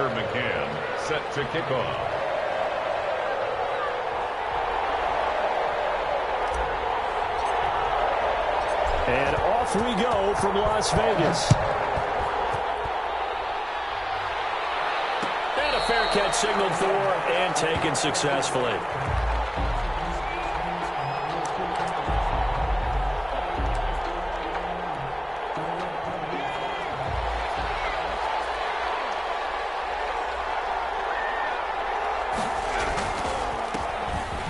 McCann set to kick off. And off we go from Las Vegas. And a fair catch signaled for and taken successfully.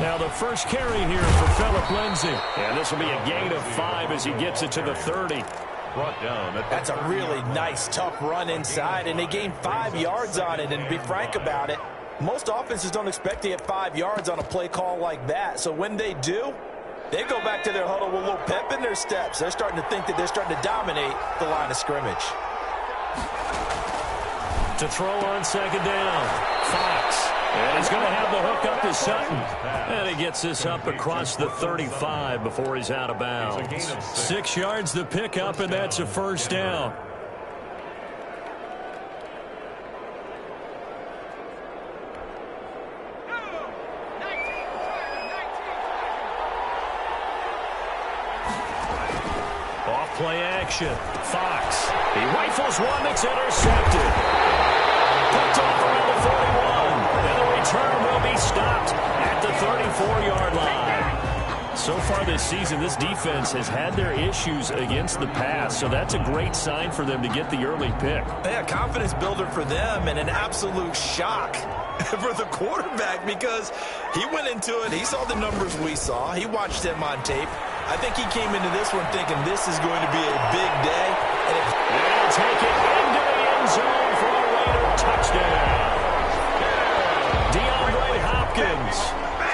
Now the first carry here for Phillip Lindsay. And this will be a gain of 5 as he gets it to the 30. Brought down. That's a really nice, tough run inside, and they gained 5 yards on it. And to be frank about it, most offenses don't expect to get 5 yards on a play call like that. So when they do, they go back to their huddle with a little pep in their steps. They're starting to think that they're starting to dominate the line of scrimmage. To throw on second down, Fox. And he's going to have the hook up to Sutton. And he gets this up across the 35 before he's out of bounds. 6 yards the pickup, and that's a first down. Off play action. Fox. He rifles one that's intercepted. Picked off around the 41. And the return will be stopped at the 34-yard line. So far this season, this defense has had their issues against the pass, so that's a great sign for them to get the early pick. Yeah, confidence builder for them and an absolute shock for the quarterback because he went into it. He saw the numbers we saw. He watched them on tape. I think he came into this one thinking this is going to be a big day. And they'll take it into the end zone for a Raider touchdown. Hopkins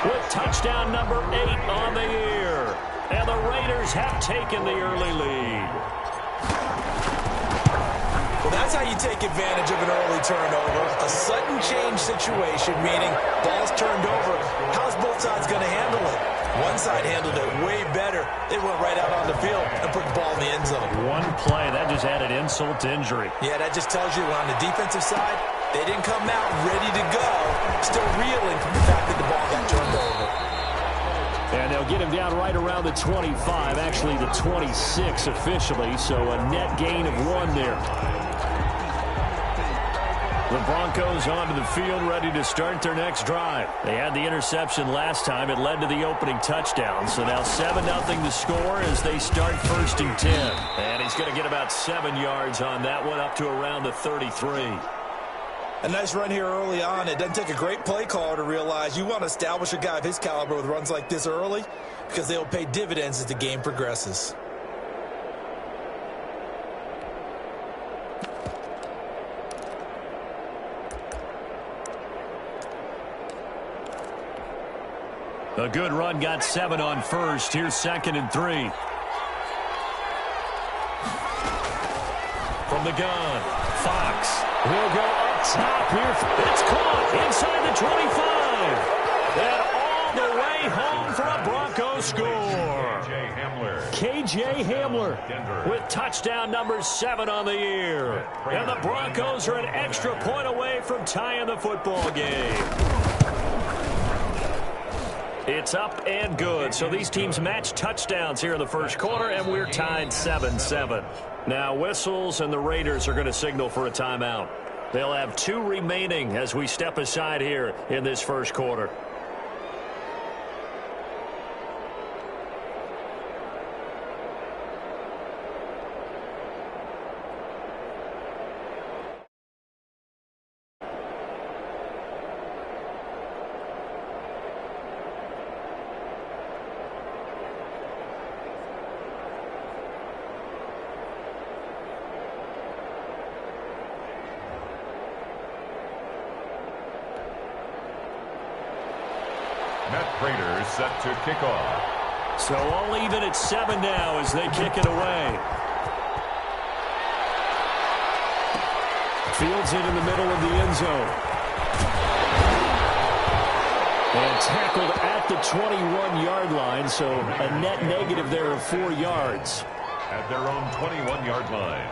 with touchdown number 8 on the year. And the Raiders have taken the early lead. Well, that's how you take advantage of an early turnover. A sudden change situation, meaning ball's turned over. How's both sides going to handle it? One side handled it way better. They went right out on the field and put the ball in the end zone. One play, that just added insult to injury. Yeah, that just tells you on the defensive side, they didn't come out ready to go, still reeling from the fact that the ball got turned over. And they'll get him down right around the 25, actually the 26 officially, so a net gain of 1 there. The Broncos onto the field, ready to start their next drive. They had the interception last time. It led to the opening touchdown. So now 7-0 to score as they start 1st and 10. And he's going to get about 7 yards on that one, up to around the 33. A nice run here early on. It doesn't take a great play caller to realize you want to establish a guy of his caliber with runs like this early because they'll pay dividends as the game progresses. A good run, got 7 on first. Here's 2nd and 3. From the gun, Fox will go up top here. It's caught inside the 25. And all the way home for a Broncos score. KJ Hamler with touchdown number 7 on the year. And the Broncos are an extra point away from tying the football game. It's up and good. So these teams match touchdowns here in the first quarter, and we're tied 7-7. Now whistles, and the Raiders are going to signal for a timeout. They'll have 2 remaining as we step aside here in this first quarter. Raiders set to kick off. So all even at 7 now as they kick it away. Fields it in the middle of the end zone. And tackled at the 21-yard line, so a net negative there of 4 yards. At their own 21-yard line.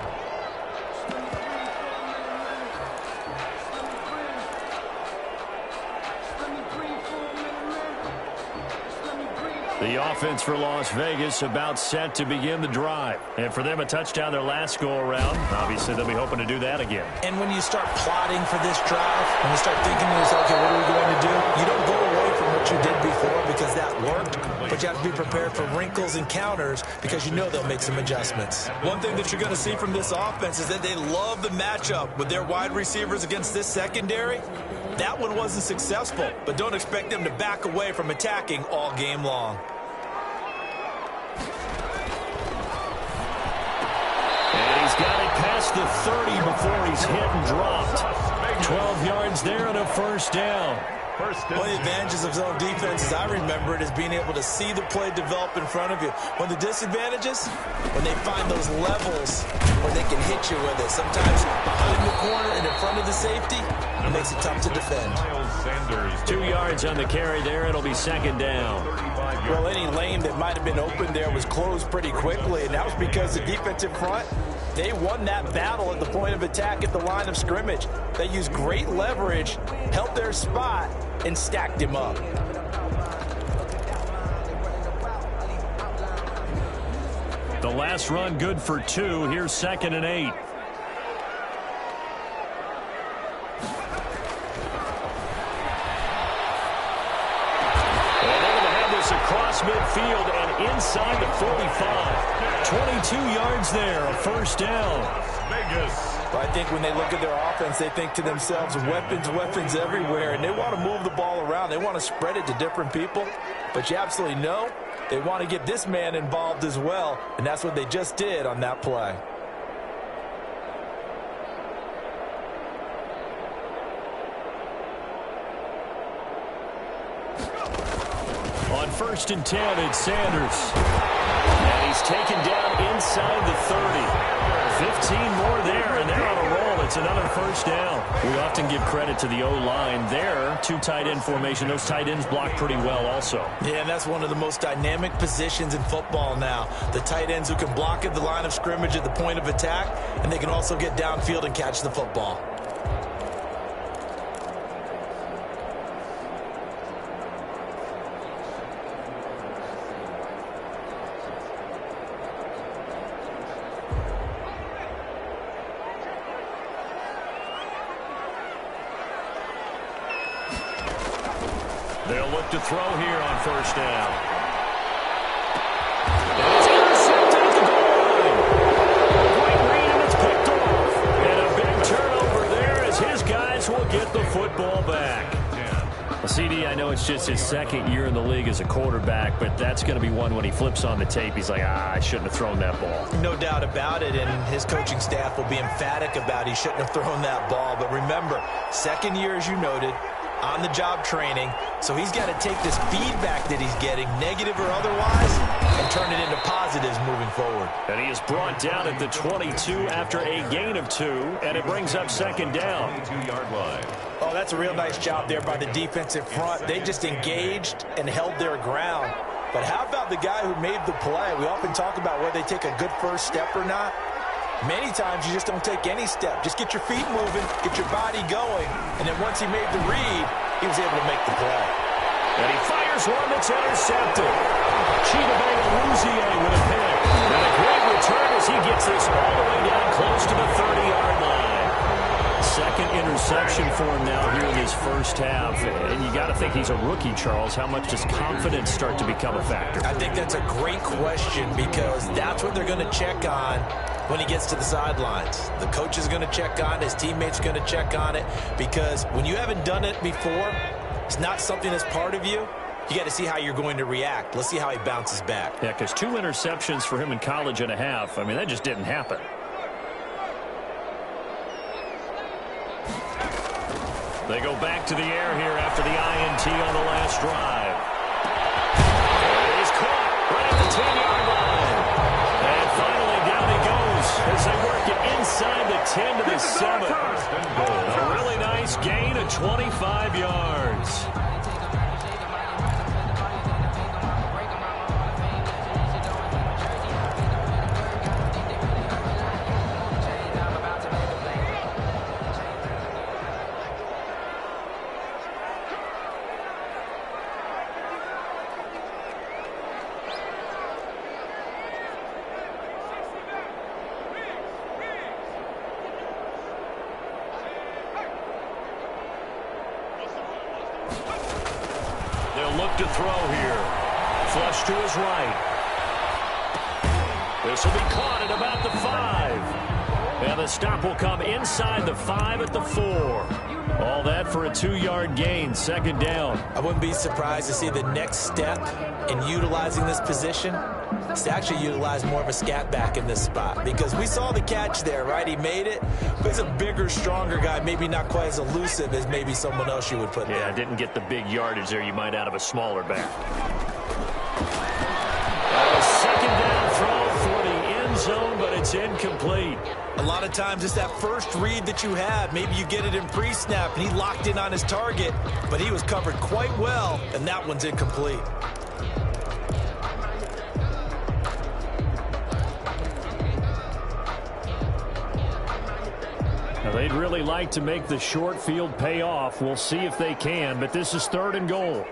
The offense for Las Vegas about set to begin the drive. And for them, a touchdown their last go-around. Obviously, they'll be hoping to do that again. And when you start plotting for this drive, when you start thinking to yourself, okay, what are we going to do? You don't go away from what you did before because that worked, but you have to be prepared for wrinkles and counters because you know they'll make some adjustments. One thing that you're going to see from this offense is that they love the matchup with their wide receivers against this secondary. That one wasn't successful, but don't expect them to back away from attacking all game long. And he's got it past the 30 before he's hit and dropped. 12 yards there and a first down. One of the advantages of zone defense, as I remember it, is being able to see the play develop in front of you. One of the disadvantages, when they find those levels where they can hit you with it. Sometimes behind the corner and in front of the safety, it makes it tough to defend. 2 yards on the carry there. It'll be second down. Well, any lane that might have been open there was closed pretty quickly, and that was because the defensive front, they won that battle at the point of attack at the line of scrimmage. They used great leverage, held their spot, and stacked him up. The last run good for 2. Here's 2nd and 8. Across midfield and inside the 45. 22 yards there, a first down. Vegas. Well, I think when they look at their offense, they think to themselves, weapons, weapons everywhere, and they want to move the ball around. They want to spread it to different people, but you absolutely know they want to get this man involved as well, and that's what they just did on that play. On 1st and 10, it's Sanders. And he's taken down inside the 30. 15 more there, and they're on a roll. It's another first down. We often give credit to the O-line there. 2 tight end formation. Those tight ends block pretty well also. Yeah, and that's one of the most dynamic positions in football now. The tight ends who can block at the line of scrimmage at the point of attack, and they can also get downfield and catch the football. They'll look to throw here on first down. And it's intercepted at the goal line. Great read, and it's picked off. And a big turnover there as his guys will get the football back. Well, CD, I know it's just his 2nd year in the league as a quarterback, but that's going to be one when he flips on the tape. He's like, I shouldn't have thrown that ball. No doubt about it, and his coaching staff will be emphatic about he shouldn't have thrown that ball. But remember, 2nd year, as you noted, on-the-job training, so he's got to take this feedback that he's getting, negative or otherwise, and turn it into positives moving forward. And he is brought down at the 22 after a gain of 2, and it brings up 2nd down. 2-yard line. Oh, that's a real nice job there by the defensive front. They just engaged and held their ground. But how about the guy who made the play? We often talk about whether they take a good first step or not. Many times you just don't take any step. Just get your feet moving, get your body going, and then once he made the read, he was able to make the play. And he fires one that's intercepted. Chidobe with a pick. And a great return as he gets this all the way down close to the 30-yard line. 2nd interception for him now here in his first half. And you got to think he's a rookie, Charles. How much does confidence start to become a factor? I think that's a great question because that's what they're going to check on when he gets to the sidelines. The coach is going to check on it. His teammates are going to check on it because when you haven't done it before, it's not something that's part of you. You got to see how you're going to react. Let's see how he bounces back. Yeah, because 2 interceptions for him in college and a half. I mean, that just didn't happen. They go back to the air here after the INT on the last drive. And he's caught right at the 10-yard line. And finally down he goes as they work it inside the 10 to the 7. A really nice gain of 25 yards. back to throw here. Flush to his right. This will be caught at about the 5. And the stop will come inside the 5 at the 4. All that for a 2-yard gain, 2nd down. I wouldn't be surprised to see the next step in utilizing this position is to actually utilize more of a scat back in this spot, because we saw the catch there, right? He made it, but he's a bigger, stronger guy, maybe not quite as elusive as maybe someone else you would put there. Yeah, didn't get the big yardage there you might out of a smaller back. A 2nd down throw for the end zone, but it's incomplete. A lot of times it's that first read that you have. Maybe you get it in pre-snap, and he locked in on his target, but he was covered quite well, and that one's incomplete. Now, they'd really like to make the short field pay off. We'll see if they can, but this is 3rd and goal.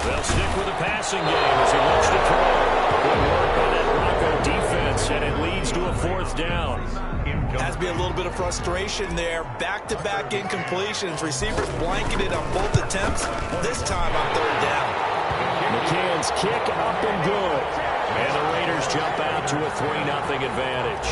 They'll stick with the passing game as he looks to throw. Good work by that Bronco defense, and it leads to a 4th down. Has to be a little bit of frustration there. Back-to-back incompletions. Receivers blanketed on both attempts. This time on 3rd down. McCann's kick up and good. And the Raiders jump out to a 3-0 advantage.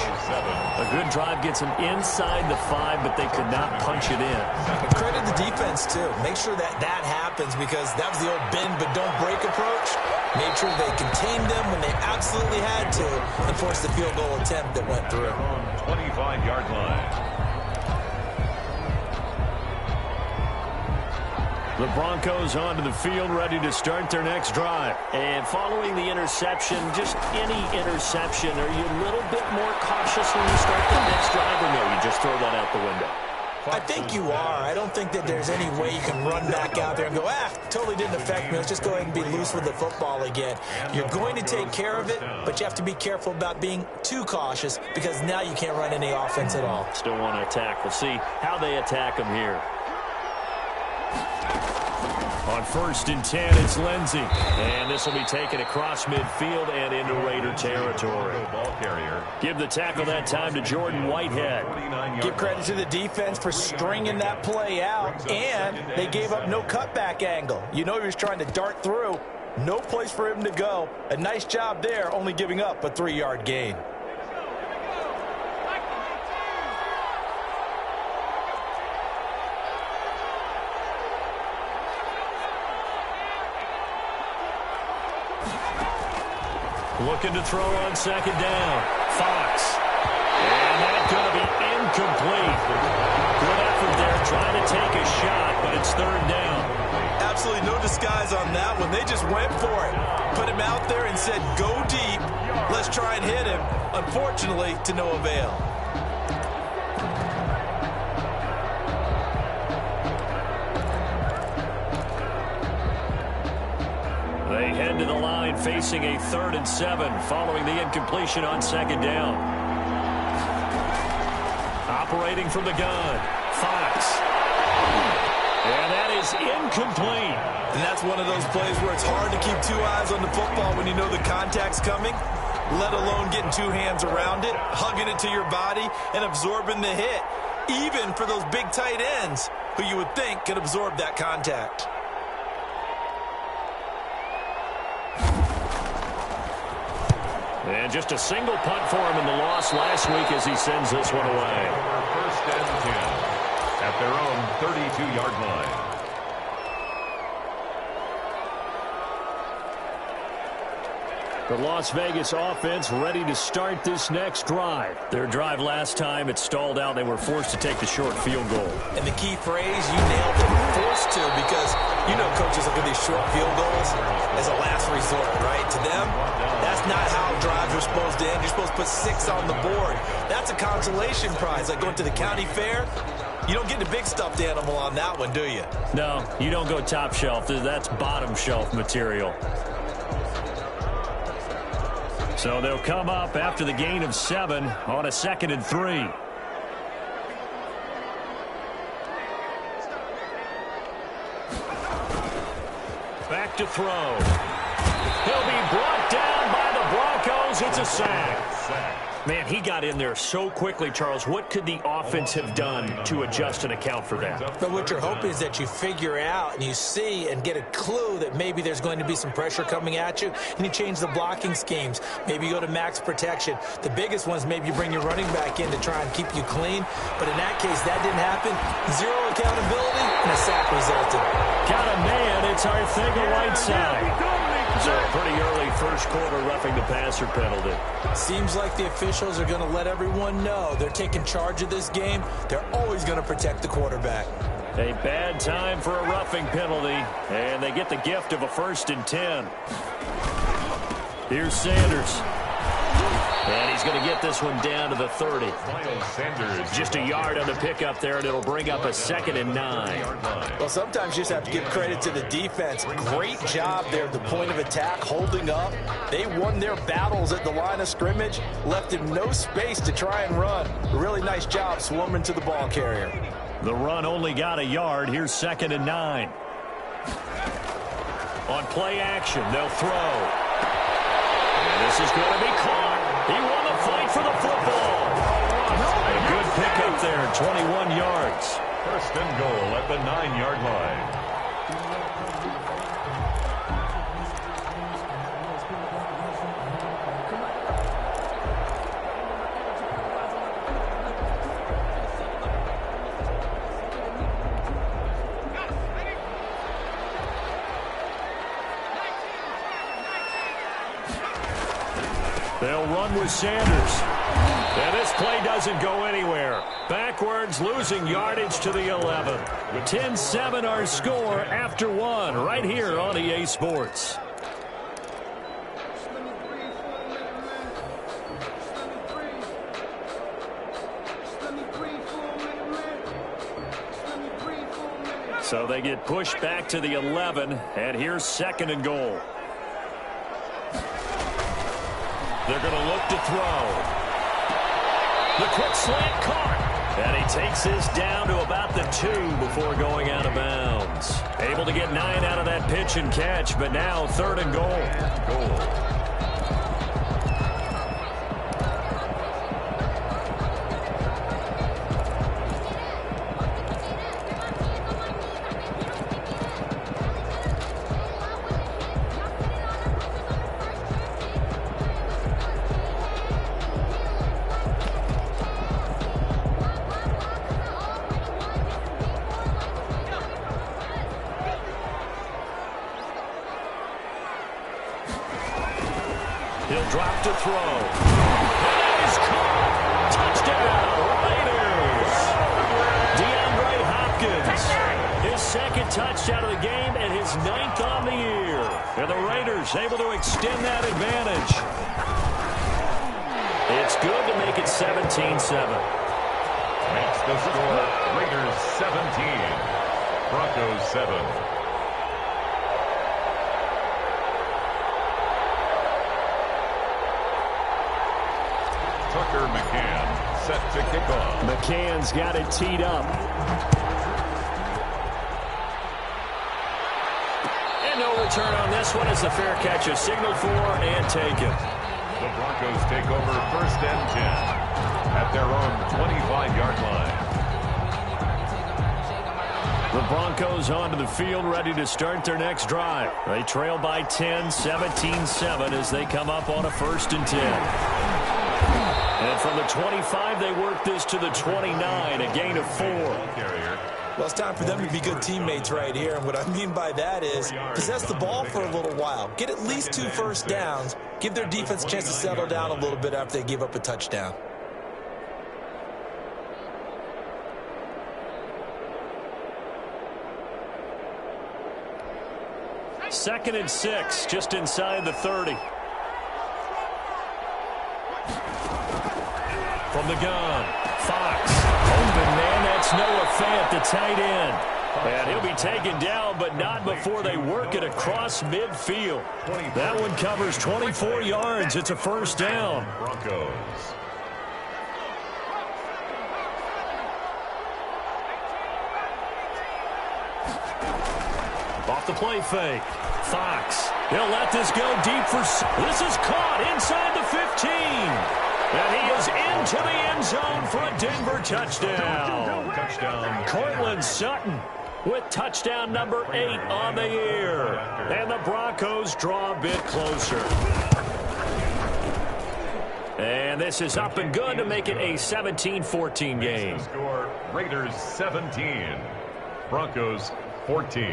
A good drive gets them inside the 5, but they could not punch it in. And credit the defense, too. Make sure that that happens, because that was the old bend but don't break approach. Made sure they contained them when they absolutely had to and forced the field goal attempt that went through. 25-yard line. The Broncos onto the field, ready to start their next drive. And following the interception, just any interception, are you a little bit more cautious when you start the next drive, or no, you just throw that out the window? I think you are. I don't think that there's any way you can run back out there and go, totally didn't affect me. Let's just go ahead and be loose with the football again. You're going to take care of it, but you have to be careful about being too cautious, because now you can't run any offense at all. Still want to attack. We'll see how they attack them here. On 1st and 10, it's Lindsey. And this will be taken across midfield and into Raider territory. Ball carrier. Give the tackle that time to Jordan Whitehead. Give credit to the defense for stringing that play out, and they gave up no cutback angle. You know he was trying to dart through. No place for him to go. A nice job there, only giving up a 3-yard gain. Looking to throw on 2nd down. Fox. And that's going to be incomplete. Good effort there, trying to take a shot, but it's 3rd down. Absolutely no disguise on that one. They just went for it. Put him out there and said, go deep. Let's try and hit him. Unfortunately, to no avail. They head to the line facing a 3rd and 7 following the incompletion on 2nd down. Operating from the gun, Fox. And that is incomplete. And that's one of those plays where it's hard to keep 2 eyes on the football when you know the contact's coming, let alone getting 2 hands around it, hugging it to your body, and absorbing the hit, even for those big tight ends who you would think could absorb that contact. And just a single punt for him in the loss last week as he sends this one away. 1st and 10 at their own 32-yard line. The Las Vegas offense ready to start this next drive. Their drive last time, it stalled out. They were forced to take the short field goal. And the key phrase, you nailed it, forced to, because you know coaches look at these short field goals as a last resort, right? To them, that's not how drives are supposed to end. You're supposed to put 6 on the board. That's a consolation prize, like going to the county fair. You don't get the big stuffed animal on that one, do you? No, you don't go top shelf. That's bottom shelf material. So they'll come up after the gain of 7 on a 2nd and 3. Back to throw. He'll be brought down by the Broncos. It's a sack. Man, he got in there so quickly, Charles. What could the offense have done to adjust and account for that? But what you're hoping is that you figure out and you see and get a clue that maybe there's going to be some pressure coming at you, and you change the blocking schemes. Maybe you go to max protection. The biggest one is maybe you bring your running back in to try and keep you clean. But in that case, that didn't happen. Zero accountability, and a sack resulted. Got a man. It's Arthega-Whiteside. So a pretty early first quarter roughing the passer penalty. Seems like the officials are going to let everyone know they're taking charge of this game. They're always going to protect the quarterback. A bad time for a roughing penalty, and they get the gift of a 1st and 10. Here's Sanders. And he's going to get this one down to the 30. Just a yard on the pickup there, and it'll bring up a 2nd and 9. Well, sometimes you just have to give credit to the defense. Great job there at the point of attack, holding up. They won their battles at the line of scrimmage, left him no space to try and run. Really nice job swarming to the ball carrier. The run only got a yard. Here's 2nd and 9. On play action, they'll throw. And this is going to be caught. He won the fight for the football. A good pickup there, 21 yards. 1st and goal at the 9-yard line. They'll run with Sanders. And this play doesn't go anywhere. Backwards, losing yardage to the 11. 10-7 our score after 1 right here on EA Sports. So they get pushed back to the 11, and here's 2nd and goal. They're going to look to throw. The quick slant caught. And he takes this down to about the 2 before going out of bounds. Able to get 9 out of that pitch and catch, but now 3rd and goal. He'll drop to throw. That is caught. Touchdown, Raiders. DeAndre Hopkins. His 2nd touchdown of the game and his 9th on the year. And the Raiders able to extend that advantage. It's good to make it 17-7. Makes the score Raiders 17, Broncos 7. Tucker McCann set to kick off. McCann's got it teed up. And no return on this one as the fair catch is signaled for and taken. The Broncos take over 1st and 10 at their own 25-yard line. The Broncos onto the field ready to start their next drive. They trail by 10, 17-7 as they come up on a 1st and 10. And from the 25, they work this to the 29, a gain of 4. Well, it's time for them to be good teammates right here. And what I mean by that is possess the ball for a little while. Get at least 2 first downs. Give their defense a chance to settle down a little bit after they give up a touchdown. Second and 6, just inside the 30. From the gun, Fox. Open man, that's Noah Fant, the tight end. And he'll be taken down, but not before they work it across midfield. That one covers 24 yards. It's a 1st down. Broncos. Off the play fake. Fox. He'll let this go deep for... This is caught inside the 15. And he is into the end zone for a Denver touchdown. Touchdown. Cortland Sutton with touchdown number 8 on the year. And the Broncos draw a bit closer. And this is up and good to make it a 17-14 game. Score, Raiders 17, Broncos 14.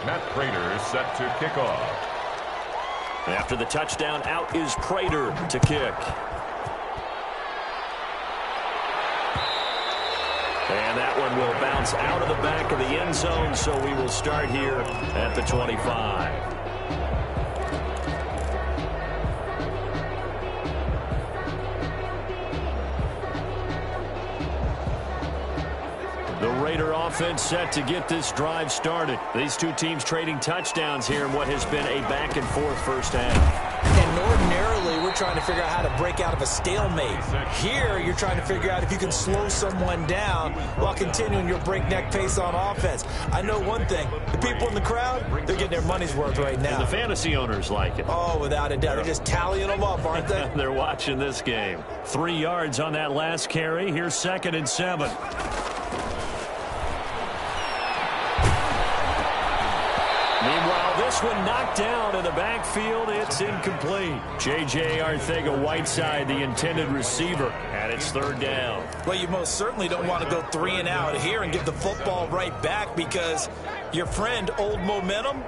Matt Prater set to kick off. After the touchdown, out is Prater to kick. And that one will bounce out of the back of the end zone, so we will start here at the 25. The Raider offense set to get this drive started. These two teams trading touchdowns here in what has been a back-and-forth first half. And ordinarily, we're trying to figure out how to break out of a stalemate. Here, you're trying to figure out if you can slow someone down while continuing your breakneck pace on offense. I know one thing. The people in the crowd, they're getting their money's worth right now. And the fantasy owners like it. Oh, without a doubt. They're just tallying them up, aren't they? They're watching this game. 3 yards on that last carry. Here's 2nd and 7. Meanwhile, this one knocked down in the backfield. It's incomplete. J.J. Arcega-Whiteside, the intended receiver, and it's 3rd down. Well, you most certainly don't want to go 3 and out here and give the football right back because your friend, Old Momentum,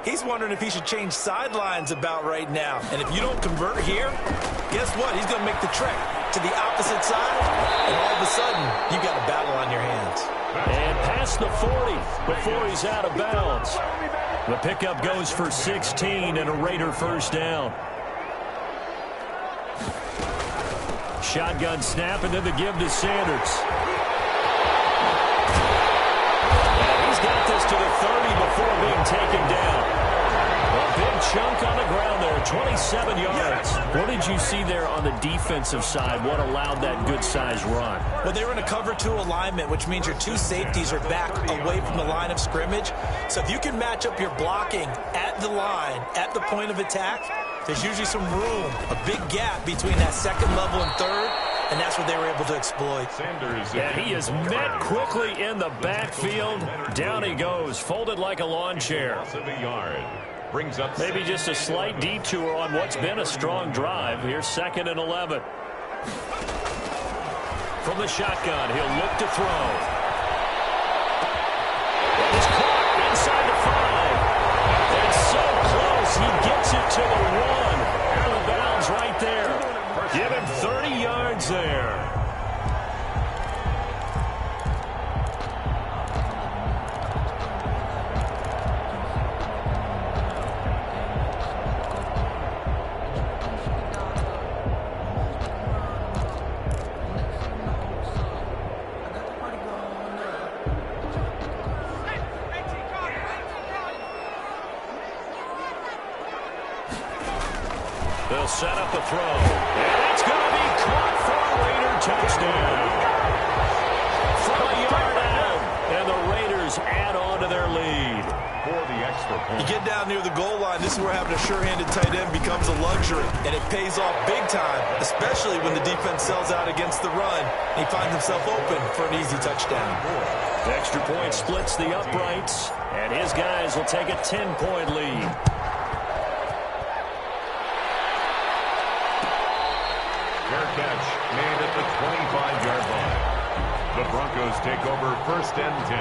he's wondering if he should change sidelines about right now. And if you don't convert here, guess what? He's going to make the trek to the opposite side, and all of a sudden, you got a battle on your hands. And past the 40 before he's out of bounds. The pickup goes for 16 and a Raider first down. Shotgun snap and then the give to Sanders. And he's got this to the 30 before being taken down. A big chunk on the ground there, 27 yards. What did you see there on the defensive side? What allowed that good-sized run? Well, they were in a cover 2 alignment, which means your 2 safeties are back away from the line of scrimmage. So if you can match up your blocking at the line, at the point of attack, there's usually some room, a big gap between that 2nd level and 3rd, and that's what they were able to exploit. Sanders. And he is met quickly in the backfield. Down he goes, folded like a lawn chair. Brings up maybe just a slight detour on what's been a strong drive. Here's 2nd and 11. From the shotgun, he'll look to throw. It's caught inside the 5. It's so close, he gets it to the 1. Out of bounds right there. Give him 30 yards there. They'll set up the throw. And it's going to be caught for a Raider touchdown. From a yard out. And the Raiders add on to their lead. For the extra point. You get down near the goal line, this is where having a sure-handed tight end becomes a luxury. And it pays off big time, especially when the defense sells out against the run. And he finds himself open for an easy touchdown. The extra point splits the uprights. And his guys will take a 10-point lead. Fair catch made at the 25-yard line. The Broncos take over 1st and 10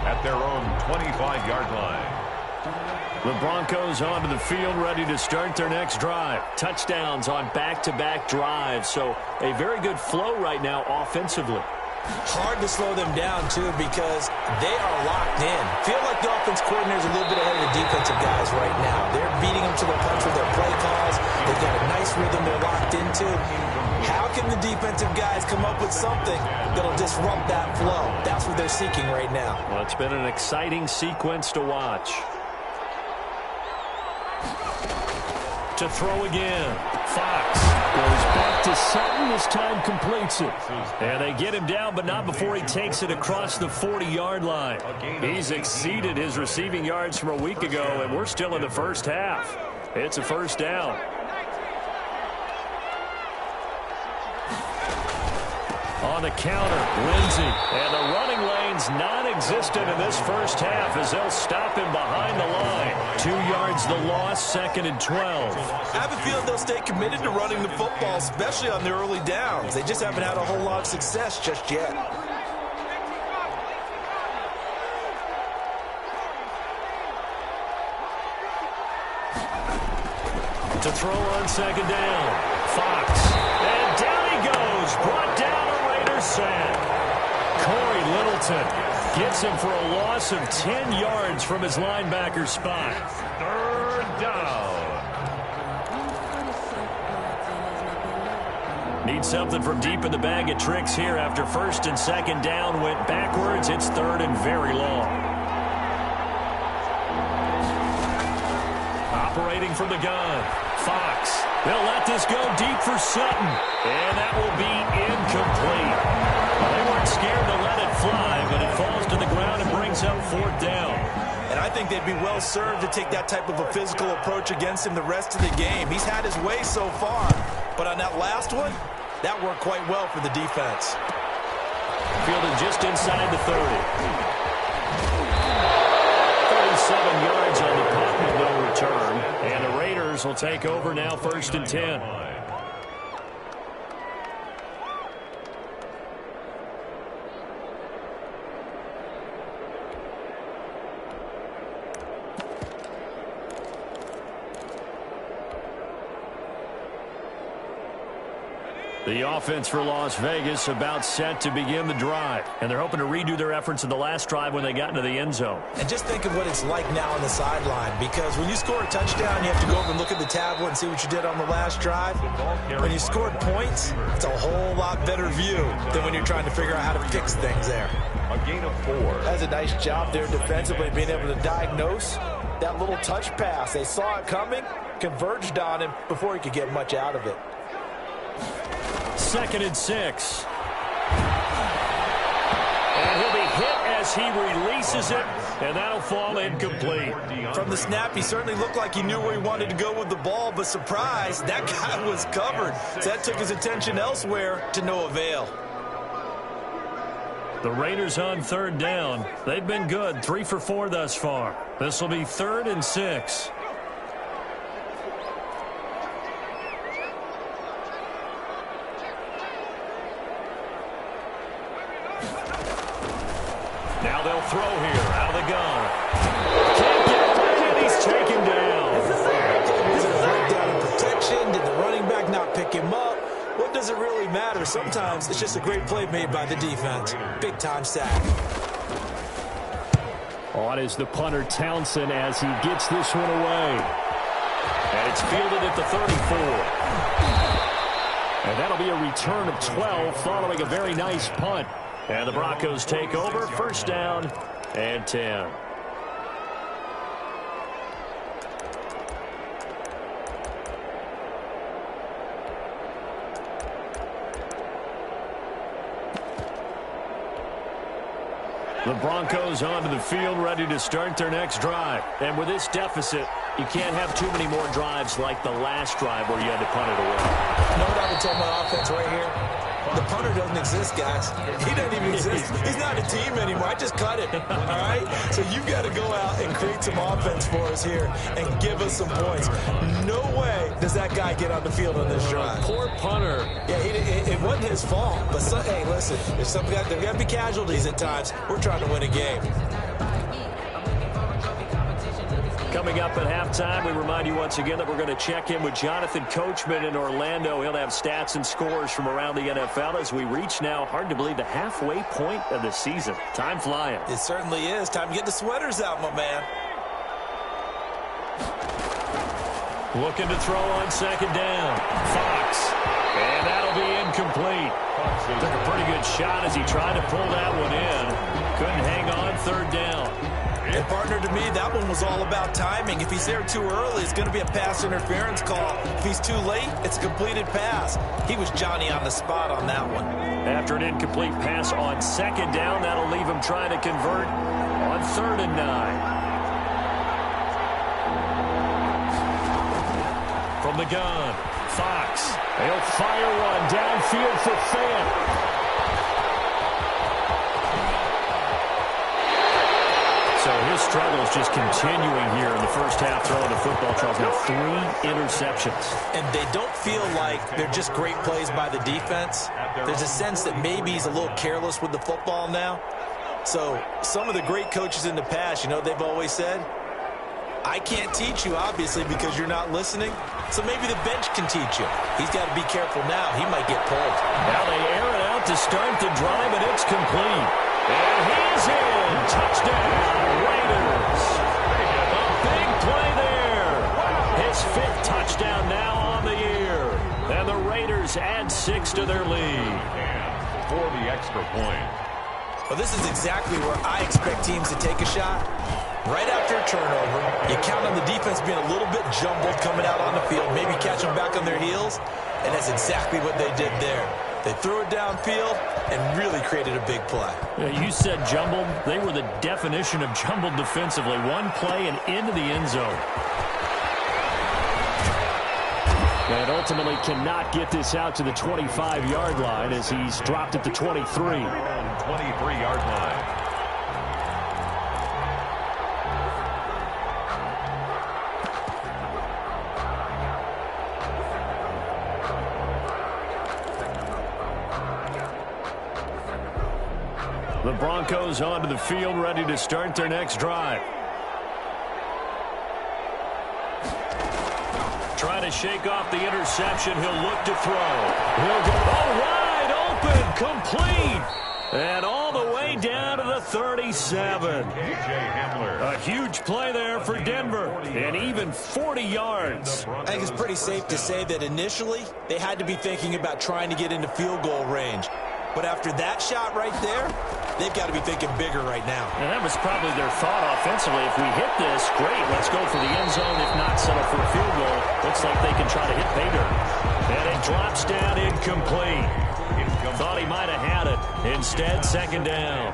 at their own 25-yard line. The Broncos onto the field ready to start their next drive. Touchdowns on back-to-back drives, so a very good flow right now offensively. Hard to slow them down, too, because they are locked in. Feel like the offense coordinator's a little bit ahead of the defensive guys right now. They're beating them to the punch with their play calls. They've got a nice rhythm they're locked into. How can the defensive guys come up with something that'll disrupt that flow? That's what they're seeking right now. Well, it's been an exciting sequence to watch. To throw again. Fox goes back to Sutton. This time completes it. And they get him down, but not before he takes it across the 40-yard line. He's exceeded his receiving yards from a week ago, and we're still in the first half. It's a first down. on the counter. Lindsay. And the running lane's non-existent in this first half as they'll stop him behind the line. 2 yards the loss, 2nd and 12. I have a feeling they'll stay committed to running the football, especially on the early downs. They just haven't had a whole lot of success just yet. To throw on 2nd down. Fox. And down he goes. Brought down a Raiders sack. Corey Littleton gets him for a loss of 10 yards from his linebacker spot. 3rd down. Need something from deep in the bag of tricks here after 1st and 2nd down went backwards. It's 3rd and very long. Operating from the gun. Fox. They'll let this go deep for Sutton. And that will be incomplete. Well, they weren't scared to let it fly, but it falls to the ground and brings up 4th down. And I think they'd be well served to take that type of a physical approach against him the rest of the game. He's had his way so far. But on that last one, that worked quite well for the defense. Fielded just inside the 30. 37 yards on the punt with no return. And the Raiders will take over now, 1st and 10. The offense for Las Vegas about set to begin the drive. And they're hoping to redo their efforts in the last drive when they got into the end zone. And just think of what it's like now on the sideline, because when you score a touchdown, you have to go over and look at the tablet and see what you did on the last drive. When you scored points, it's a whole lot better view than when you're trying to figure out how to fix things there. A gain of 4. That's a nice job there defensively, being able to diagnose that little touch pass. They saw it coming, converged on him before he could get much out of it. 2nd and 6. And he'll be hit as he releases it, and that'll fall incomplete. From the snap, he certainly looked like he knew where he wanted to go with the ball, but surprise, that guy was covered. So that took his attention elsewhere to no avail. The Raiders on 3rd down. They've been good, 3 for 4 thus far. This will be 3rd and 6. Now they'll throw here out of the gun. Can't get it, and he's taken down. Is it a breakdown in protection? Did the running back not pick him up? What does it really matter? Sometimes it's just a great play made by the defense. Big-time sack. On is the punter Townsend as he gets this one away. And it's fielded at the 34. And that'll be a return of 12 following a very nice punt. And the Broncos take over, 1st down and 10. The Broncos onto the field, ready to start their next drive. And with this deficit, you can't have too many more drives like the last drive where you had to punt it away. You know what I would tell my offense right here? The punter doesn't exist, guys. He doesn't even exist. He's not a team anymore. I just cut it, all right? So you've got to go out and create some offense for us here and give us some points. No way does that guy get on the field on this drive. Poor punter. Yeah, it wasn't his fault. But, hey, listen, there's got to be casualties at times. We're trying to win a game. Coming up at halftime, we remind you once again that we're going to check in with Jonathan Coachman in Orlando. He'll have stats and scores from around the NFL as we reach now, hard to believe, the halfway point of the season. Time flying. It certainly is. Time to get the sweaters out, my man. Looking to throw on 2nd down. Fox. And that'll be incomplete. Took a pretty good shot as he tried to pull that one in. Couldn't hang on, 3rd down. And, partner, to me, that one was all about timing. If he's there too early, it's going to be a pass interference call. If he's too late, it's a completed pass. He was Johnny on the spot on that one. After an incomplete pass on 2nd down, that'll leave him trying to convert on 3rd and 9. From the gun, Fox. They'll fire one downfield for Fant. his struggle is just continuing here in the first half throwing the football, Charles. Now 3 interceptions. And they don't feel like they're just great plays by the defense. There's a sense that maybe he's a little careless with the football now. So some of the great coaches in the past, you know, they've always said, I can't teach you, obviously, because you're not listening. So maybe the bench can teach you. He's got to be careful now. He might get pulled. Now they air it out to start the drive, and it's complete. And he's in. Touchdown, Raiders. A big play there. His 5th touchdown now on the year. And the Raiders add 6 to their lead. For the extra point. Well, this is exactly where I expect teams to take a shot. Right after a turnover, you count on the defense being a little bit jumbled coming out on the field, maybe catch them back on their heels, and that's exactly what they did there. They threw it downfield and really created a big play. Yeah, you said jumbled. They were the definition of jumbled defensively. One play and into the end zone. And ultimately cannot get this out to the 25-yard line as he's dropped at the 23. 23-yard line. The Broncos onto the field, ready to start their next drive. Trying to shake off the interception. He'll look to throw. He'll go wide open, complete. And all the way down to the 37. A huge play there for Denver. And even 40 yards. I think it's pretty safe to say that initially they had to be thinking about trying to get into field goal range. But after that shot right there, they've got to be thinking bigger right now. And that was probably their thought offensively. If we hit this, great, let's go for the end zone. If not, settle for a field goal. Looks like they can try to hit pay dirt. And it drops down incomplete. Thought he might have had it. Instead, second down.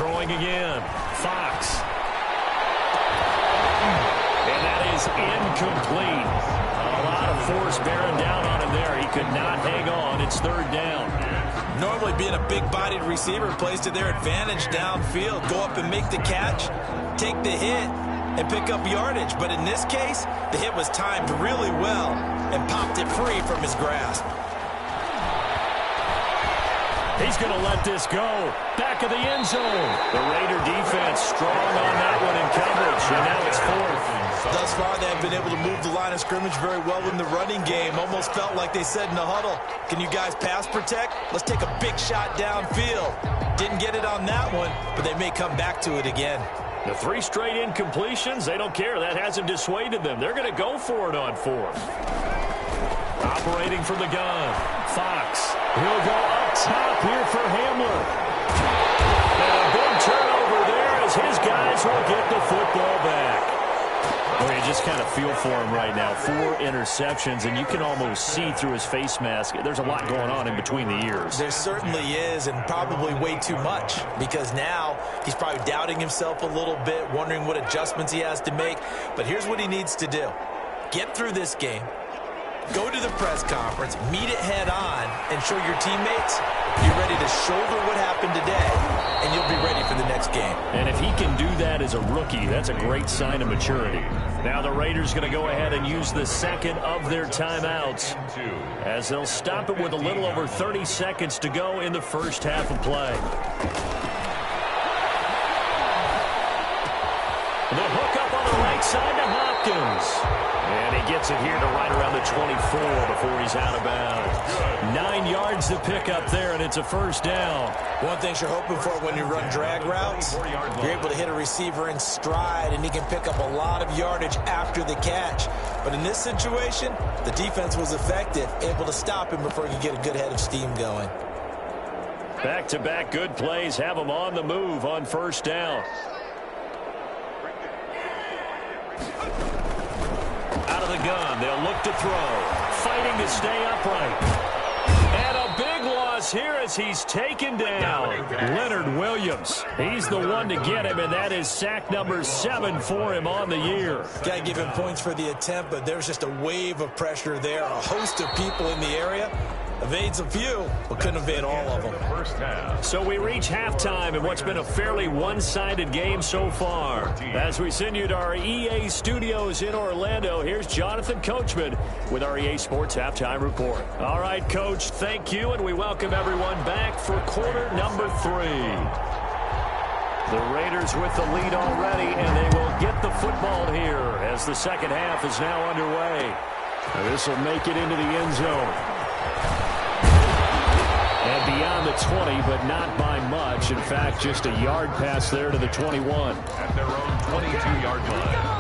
Throwing again. Fox. And that is incomplete. A lot of force bearing down on him there. He could not hang on. It's third down. Normally being a big-bodied receiver plays to their advantage downfield. Go up and make the catch, take the hit, and pick up yardage. But in this case, the hit was timed really well and popped it free from his grasp. He's going to let this go. Back of the end zone. The Raider defense strong on that one in coverage. And now it's 4th. Thus far, they have been able to move the line of scrimmage very well in the running game. Almost felt like they said in the huddle, can you guys pass protect? Let's take a big shot downfield. Didn't get it on that one, but they may come back to it again. The 3 straight incompletions, they don't care. That hasn't dissuaded them. They're going to go for it on 4th. Operating from the gun. Fox. He'll go up top here for Hamler. And a big turnover there as his guys will get the football back. Well, you just kind of feel for him right now. 4 interceptions, and you can almost see through his face mask. There's a lot going on in between the ears. There certainly is, and probably way too much, because now he's probably doubting himself a little bit, wondering what adjustments he has to make. But here's what he needs to do. Get through this game. Go to the press conference, meet it head on, and show your teammates you're ready to shoulder what happened today, and you'll be ready for the next game. And if he can do that as a rookie, that's a great sign of maturity. Now the Raiders going to go ahead and use the second of their timeouts as they'll stop it with a little over 30 seconds to go in the first half of play. The hook up on the right side to Hopkins. And he gets it here to right around the 24 before he's out of bounds. 9 yards to pick up there, and it's a first down. One thing you're hoping for when you run drag routes, you're able to hit a receiver in stride, and he can pick up a lot of yardage after the catch. But in this situation, the defense was effective, able to stop him before he could get a good head of steam going. Back-to-back good plays have him on the move on first down. of the gun. They'll look to throw. Fighting to stay upright. And a big loss here as he's taken down. Leonard Williams. He's the one to get him, and that is sack number 7 for him on the year. Got to give him points for the attempt, but there's just a wave of pressure there. A host of people in the area. Evades a few, but couldn't evade all of them. So we reach halftime in what's been a fairly one-sided game so far. As we send you to our EA studios in Orlando, here's Jonathan Coachman with our EA Sports Halftime Report. All right, Coach, thank you, and we welcome everyone back for quarter number 3. The Raiders with the lead already, and they will get the football here as the second half is now underway. This will make it into the end zone. And beyond the 20, but not by much. In fact, just a yard pass there to the 21. At their own 22-yard line.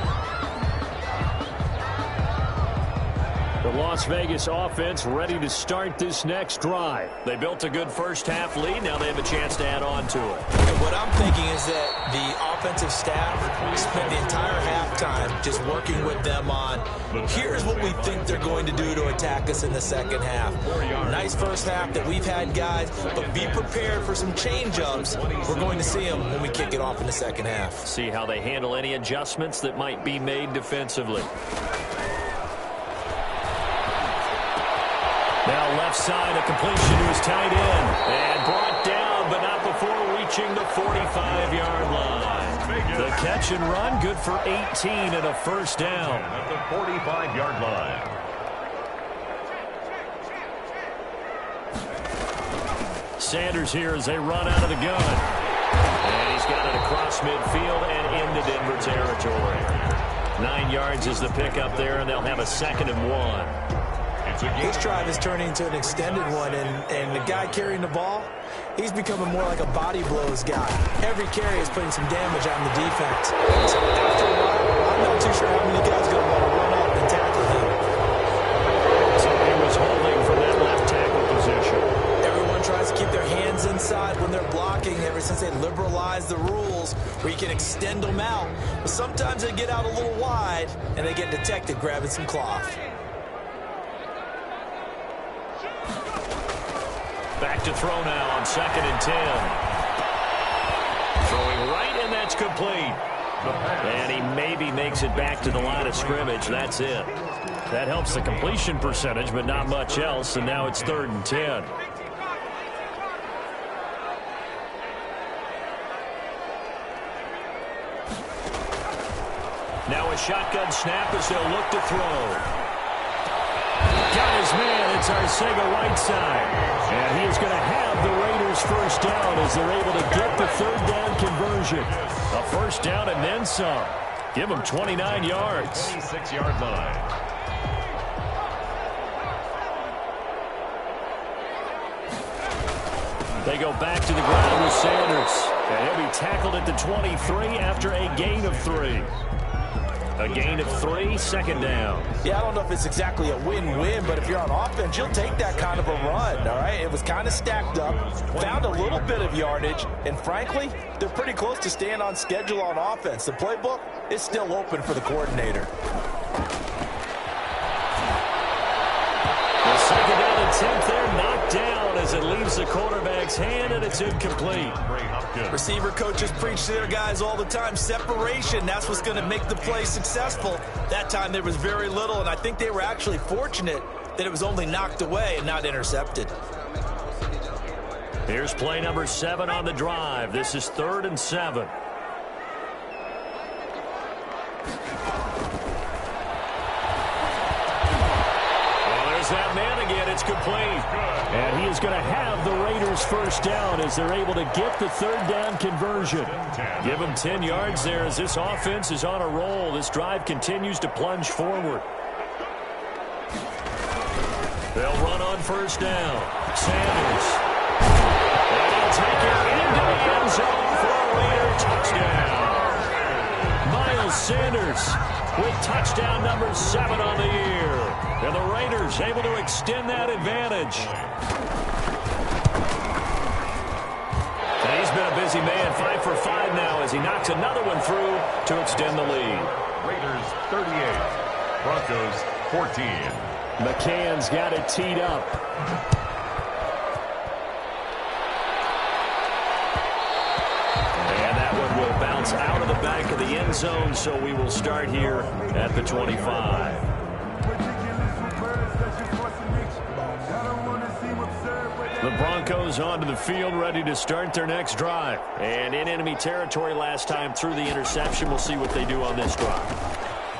The Las Vegas offense ready to start this next drive. They built a good first-half lead. Now they have a chance to add on to it. What I'm thinking is that the offensive staff spent the entire halftime just working with them on, here's what we think they're going to do to attack us in the second half. Nice first half that we've had, guys, but be prepared for some change-ups. We're going to see them when we kick it off in the second half. See how they handle any adjustments that might be made defensively. Now left side, a completion to his tight end. And brought down, but not before reaching the 45-yard line. The catch and run, good for 18 and a first down. At the 45-yard line. Sanders here as they run out of the gun. And he's got it across midfield and into Denver territory. 9 yards is the pickup there, and they'll have a 2nd and 1. This drive is turning into an extended one, and the guy carrying the ball, he's becoming more like a body blows guy. Every carry is putting some damage on the defense. So after a while, I'm not too sure how many guys are going to want to run up and tackle him. So he was holding from that left tackle position. Everyone tries to keep their hands inside when they're blocking ever since they liberalized the rules where you can extend them out. But sometimes they get out a little wide, and they get detected grabbing some cloth. Back to throw now on 2nd and 10. Throwing right, and that's complete. And he maybe makes it back to the line of scrimmage. That's it. That helps the completion percentage, but not much else. And now it's 3rd and 10. Now a shotgun snap as they'll look to throw. Got his man, it's Arcega-Whiteside. And he is going to have the Raiders first down as they're able to get the 3rd down conversion. A first down and then some. Give them 29 yards. 26-yard line. They go back to the ground with Sanders. And he'll be tackled at the 23 after a gain of 3. A gain of 3, 2nd down. Yeah, I don't know if it's exactly a win-win, but if you're on offense, you'll take that kind of a run, all right? It was kind of stacked up, found a little bit of yardage, and frankly, they're pretty close to staying on schedule on offense. The playbook is still open for the coordinator. The 2nd down attempt there knocked down as it leaves the quarterback's hand, and it's incomplete. Receiver coaches preach to their guys all the time. Separation, that's what's going to make the play successful. That time there was very little, and I think they were actually fortunate that it was only knocked away and not intercepted. Here's play number 7 on the drive. This is 3rd and 7. That man again, it's complete. And he is going to have the Raiders first down as they're able to get the 3rd down conversion. Give them 10 yards there as this offense is on a roll. This drive continues to plunge forward. They'll run on first down. Sanders. And he'll take it into the end zone for a Raider touchdown. Miles Sanders with touchdown number 7 on the year. And the Raiders able to extend that advantage. And he's been a busy man, 5 for 5 now as he knocks another one through to extend the lead. Raiders 38, Broncos 14. McCann's got it teed up. And that one will bounce out of the back of the end zone, so we will start here at the 25. The Broncos onto the field, ready to start their next drive. And in enemy territory last time through the interception. We'll see what they do on this drive.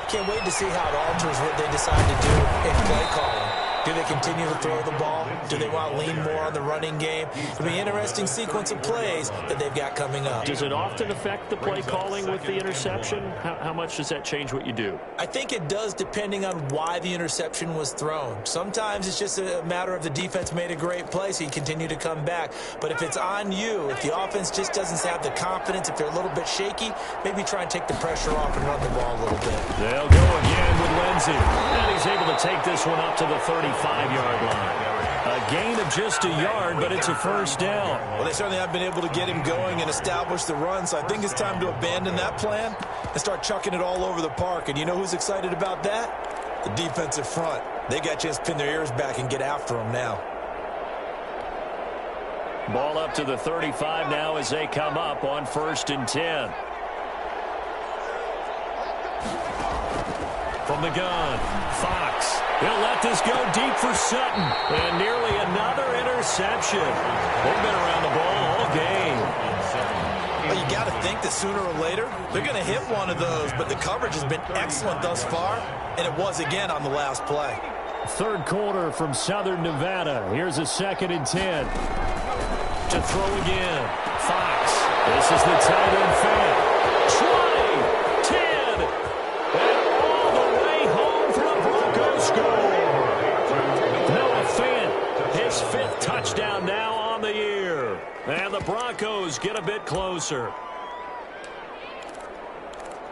Can't wait to see how it alters what they decide to do in play calling. Do they continue to throw the ball? Do they want to lean more on the running game? It'll be an interesting sequence of plays that they've got coming up. Does it often affect the play calling with the interception? How much does that change what you do? I think it does, depending on why the interception was thrown. Sometimes it's just a matter of the defense made a great play, so you continue to come back. But if it's on you, if the offense just doesn't have the confidence, if they're a little bit shaky, maybe try and take the pressure off and run the ball a little bit. They'll go again with Lindsey. And he's able to take this one up to the 35-yard line. A gain of just a yard, but it's a first down. Well, they certainly have been able to get him going and establish the run, so I think it's time to abandon that plan and start chucking it all over the park. And you know who's excited about that? The defensive front. They got a chance to pin their ears back and get after him now. Ball up to the 35 now as they come up on 1st and 10. From the gun, Fox. He'll let this go deep for Sutton. And nearly another interception. They've been around the ball all game. Well, you got to think that sooner or later, they're going to hit one of those. But the coverage has been excellent thus far, and it was again on the last play. Third quarter from Southern Nevada. Here's a 2nd and 10. To throw again. Fox. This is the tight end fan. 20, 10, and all the way home for the Broncos score. Noah Fant, his 5th touchdown now on the year. And the Broncos get a bit closer.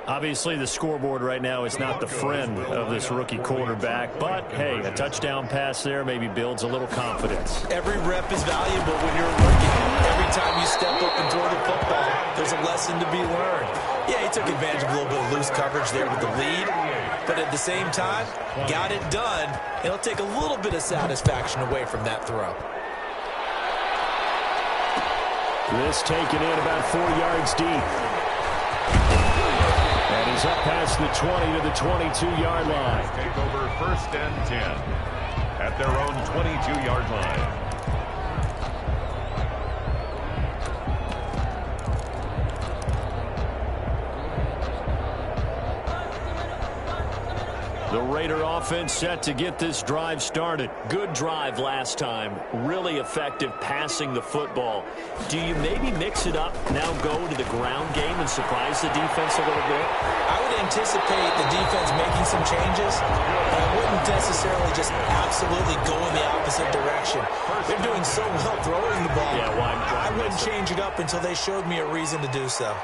Obviously, the scoreboard right now is not the friend of this rookie quarterback. But, hey, a touchdown pass there maybe builds a little confidence. Every rep is valuable when you're a rookie. Every time you step up and throw the football, there's a lesson to be learned. Yeah, he took advantage of a little bit of loose coverage there with the lead. But at the same time, got it done. It'll take a little bit of satisfaction away from that throw. This taken in about 4 yards deep. And he's up past the 20 to the 22-yard line. Take over 1st and 10 at their own 22-yard line. The Raider offense set to get this drive started. Good drive last time. Really effective passing the football. Do you maybe mix it up, now go to the ground game and surprise the defense a little bit? I would anticipate the defense making some changes, but I wouldn't necessarily just absolutely go in the opposite direction. They're doing so well throwing the ball. Yeah, why I wouldn't change it up until they showed me a reason to do so.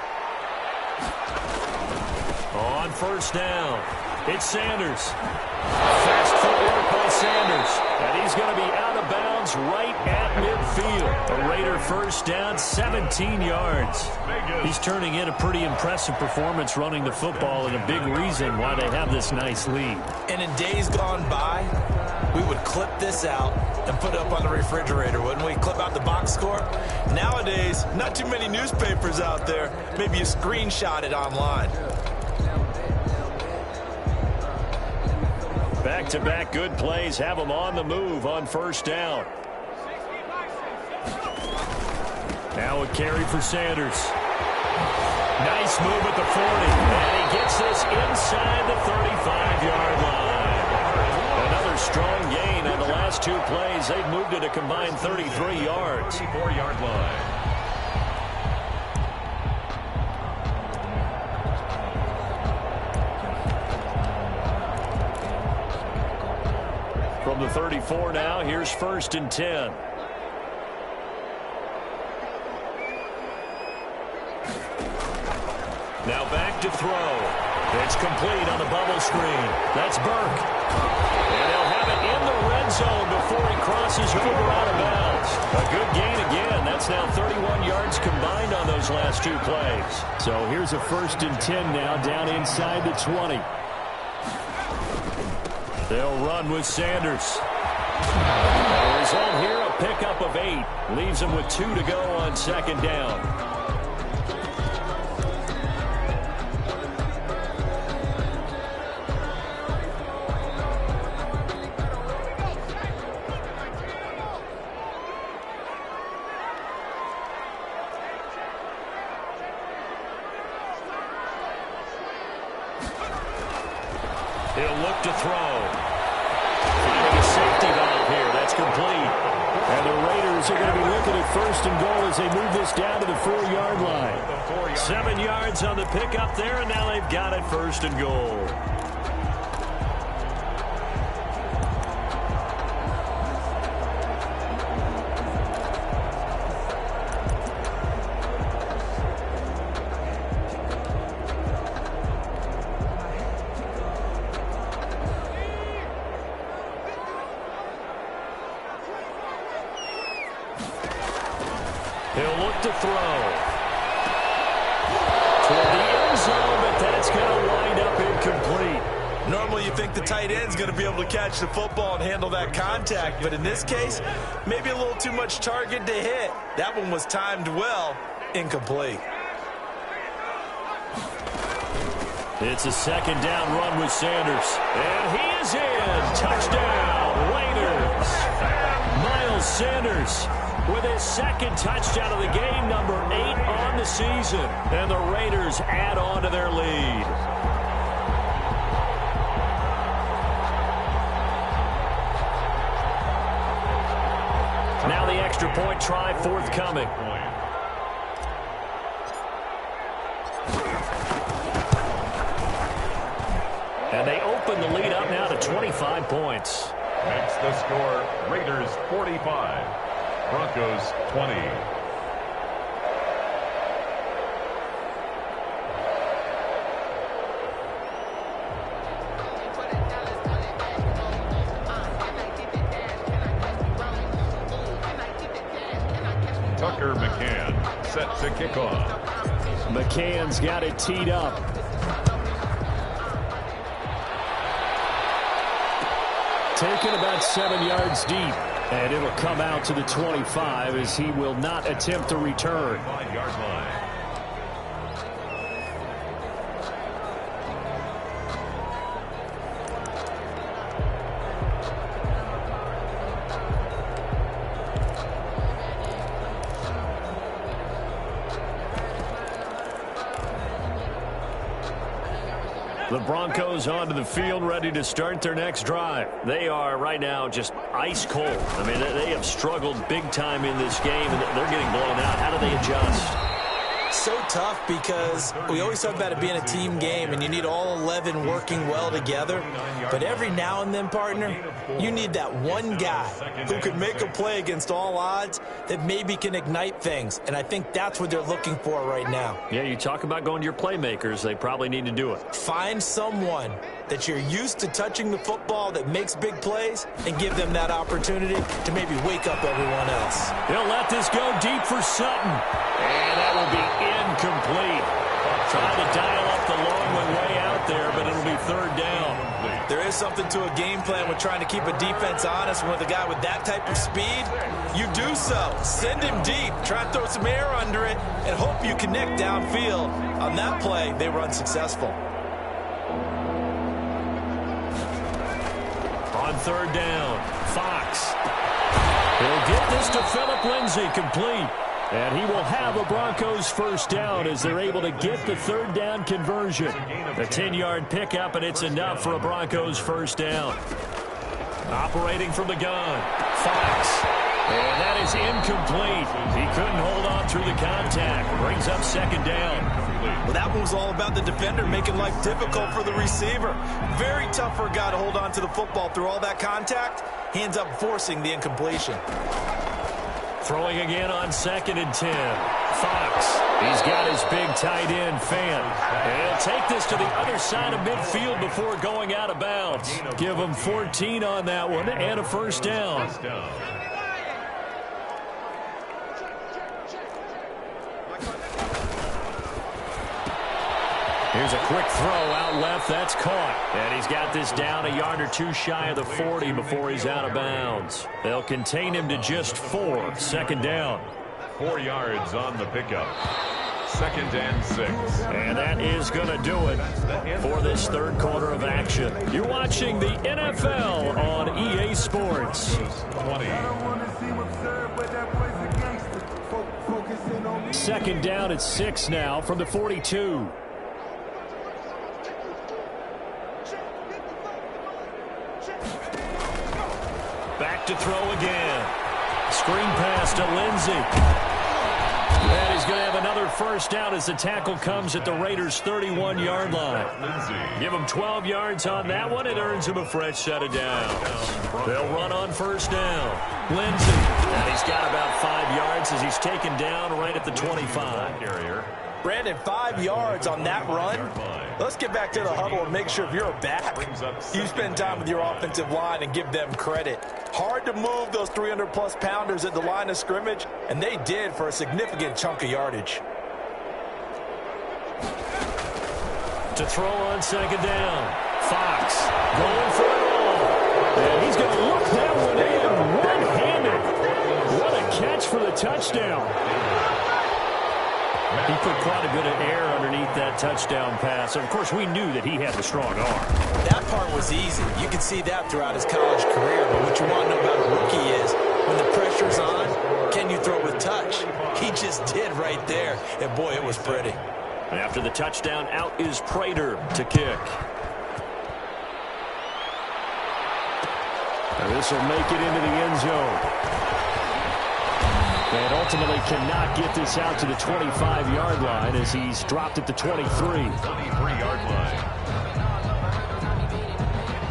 On 1st down. It's Sanders. Fast footwork by Sanders. And he's going to be out of bounds right at midfield. A Raider 1st down, 17 yards. He's turning in a pretty impressive performance running the football, and a big reason why they have this nice lead. And in days gone by, we would clip this out and put it up on the refrigerator, wouldn't we? Clip out the box score. Nowadays, not too many newspapers out there. Maybe you screenshot it online. Back-to-back good plays have them on the move on 1st down. Now a carry for Sanders. Nice move at the 40. And he gets this inside the 35-yard line. Another strong gain on the last 2 plays. They've moved it a combined 33 yards. 34-yard line. From the 34 now, here's 1st and 10. Now back to throw. It's complete on the bubble screen. That's Burke. And they'll have it in the red zone before he crosses over out of bounds. A good gain again. That's now 31 yards combined on those last 2 plays. So here's a 1st and 10 now down inside the 20. They'll run with Sanders. The result here, a pickup of 8. Leaves them with 2 to go on second down. He'll look to throw. Finding a safety valve here. That's complete. And the Raiders are going to be looking at first and goal as they move this down to the 4-yard line. 7 yards on the pickup there, and now they've got it first and goal. He'll look to throw. Toward the end zone, but that's going to wind up incomplete. Normally you think the tight end's going to be able to catch the football and handle that contact, but in this case, maybe a little too much target to hit. That one was timed well, incomplete. It's a second down run with Sanders. And he is in. Touchdown, Raiders. Miles Sanders with his second touchdown of the game, number 8 on the season. And the Raiders add on to their lead. Now the extra point try forthcoming. And they open the lead up now to 25 points. Makes the score Raiders 45. Broncos 20. Tucker McCann set to kick off. McCann's got it teed up. Taken about 7 yards deep. And it'll come out to the 25 as he will not attempt to return. 5-yard line. The Broncos onto the field, ready to start their next drive. They are right now just ice cold. I mean, they have struggled big time in this game, and they're getting blown out. How do they adjust? So tough because we always talk about it being a team game, and you need all 11 working well together. But every now and then, partner, you need that one guy who can make a play against all odds that maybe can ignite things. And I think that's what they're looking for right now. Yeah, you talk about going to your playmakers. They probably need to do it. Find someone that you're used to touching the football that makes big plays and give them that opportunity to maybe wake up everyone else. He'll let this go deep for Sutton. And that will be incomplete. Trying to dial up the long one way out there, but it'll be third down. There is something to a game plan with trying to keep a defense honest. With a guy with that type of speed, you do so. Send him deep. Try and throw some air under it and hope you connect downfield. On that play, they were unsuccessful. On third down, Fox. He'll get this to Phillip Lindsay, complete. And he will have a Broncos first down as they're able to get the third down conversion. A 10-yard pickup, and it's enough for a Broncos first down. Operating from the gun, Fox. And that is incomplete. He couldn't hold on through the contact. Brings up second down. Well, that one was all about the defender making life difficult for the receiver. Very tough for a guy to hold on to the football through all that contact. He ends up forcing the incompletion. Throwing again on 2nd and 10. Fox. He's got his big tight end, Fan. And he'll take this to the other side of midfield before going out of bounds. Give him 14 on that one and a first down. Here's a quick throw out left. That's caught. And he's got this down a yard or two shy of the 40 before he's out of bounds. They'll contain him to just 4. 2nd down. 4 yards on the pickup. 2nd and 6. And that is going to do it for this 3rd quarter of action. You're watching the NFL on EA Sports. 20. 2nd down at 6 now from the 42. Back to throw again. Screen pass to Lindsey. And he's going to have another 1st down as the tackle comes at the Raiders' 31-yard line. Give him 12 yards on that one. It earns him a fresh set of downs. They'll run on 1st down. Lindsey. And he's got about 5 yards as he's taken down right at the 25. Brandon, 5 yards on that run. Let's get back to the huddle and make sure if you're a back, you spend time with your offensive line and give them credit. Hard to move those 300-plus pounders at the line of scrimmage, and they did for a significant chunk of yardage. To throw on 2nd down. Fox going for it all. And he's going to look that one in one-handed. What a catch for the touchdown. He put quite a bit of air underneath that touchdown pass. Of course, we knew that he had the strong arm. That part was easy. You could see that throughout his college career. But what you want to know about a rookie is when the pressure's on, can you throw with touch? He just did right there. And, boy, it was pretty. After the touchdown, out is Prater to kick. And this will make it into the end zone. And ultimately cannot get this out to the 25-yard line as he's dropped at the 23. 23-yard line.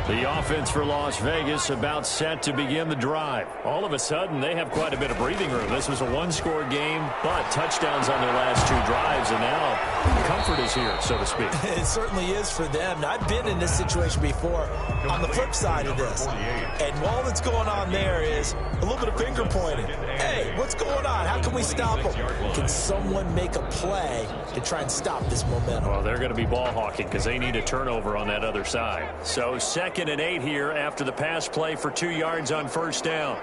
The offense for Las Vegas about set to begin the drive. All of a sudden, they have quite a bit of breathing room. This was a one-score game, but touchdowns on their last 2 drives, and now comfort is here, so to speak. It certainly is for them. Now, I've been in this situation before on the flip side of this. And all that's going on there is a little bit of finger pointing. Hey, what's going on? How can we stop them? Can someone make a play to try and stop this momentum? Well, they're going to be ball hawking because they need a turnover on that other side. So 2nd and 8 here after the pass play for 2 yards on 1st down.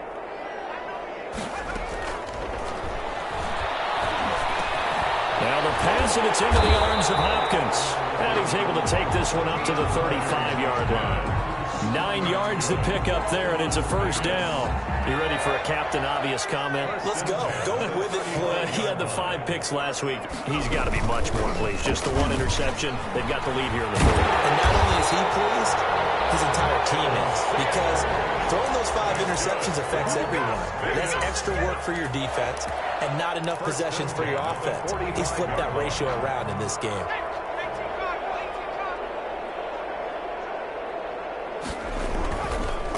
Now the pass, and it's into the arms of Hopkins. And he's able to take this one up to the 35-yard line. 9 yards to pick up there, and it's a 1st down. You ready for a Captain Obvious comment? Let's go. Go with it. He had the 5 picks last week. He's got to be much more pleased. Just the 1 interception. They've got the lead here in the 4th. And not only is he pleased, his entire team is. Because throwing those 5 interceptions affects everyone. That's extra work for your defense and not enough possessions for your offense. He's flipped that ratio around in this game.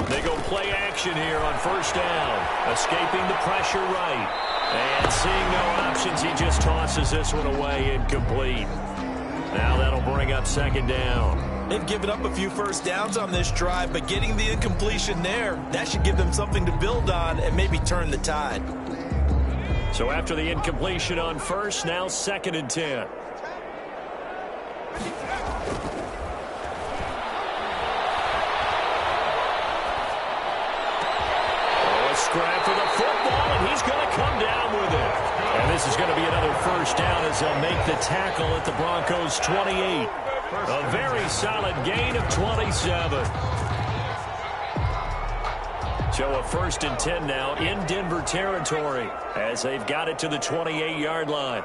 They go play action here on 1st down. Escaping the pressure right. And seeing no options, he just tosses this one away incomplete. Now that'll bring up 2nd down. They've given up a few 1st downs on this drive, but getting the incompletion there, that should give them something to build on and maybe turn the tide. So after the incompletion on 1st, now 2nd and 10. Scrap for the football, and he's going to come down with it. And this is going to be another 1st down as they'll make the tackle at the Broncos' 28. A very solid gain of 27. So a 1st and 10 now in Denver territory as they've got it to the 28-yard line.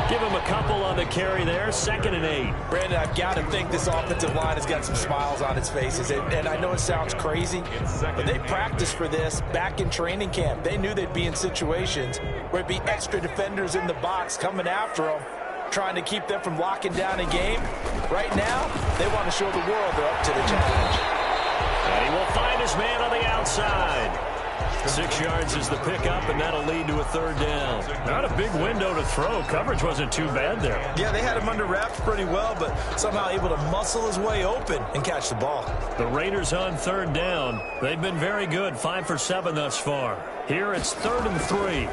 Give him a couple on the carry there. 2nd and 8. Brandon, I've got to think this offensive line has got some smiles on its faces. And I know it sounds crazy, but they practiced for this back in training camp. They knew they'd be in situations where it'd be extra defenders in the box coming after them, trying to keep them from locking down a game. Right now, they want to show the world they're up to the challenge. And he will find his man on the outside. 6 yards is the pickup, and that'll lead to a third down. Not a big window to throw. Coverage wasn't too bad there. Yeah, they had him under wraps pretty well, but somehow able to muscle his way open and catch the ball. The Raiders on third down. They've been very good, 5 for 7 thus far. Here it's 3rd and 3.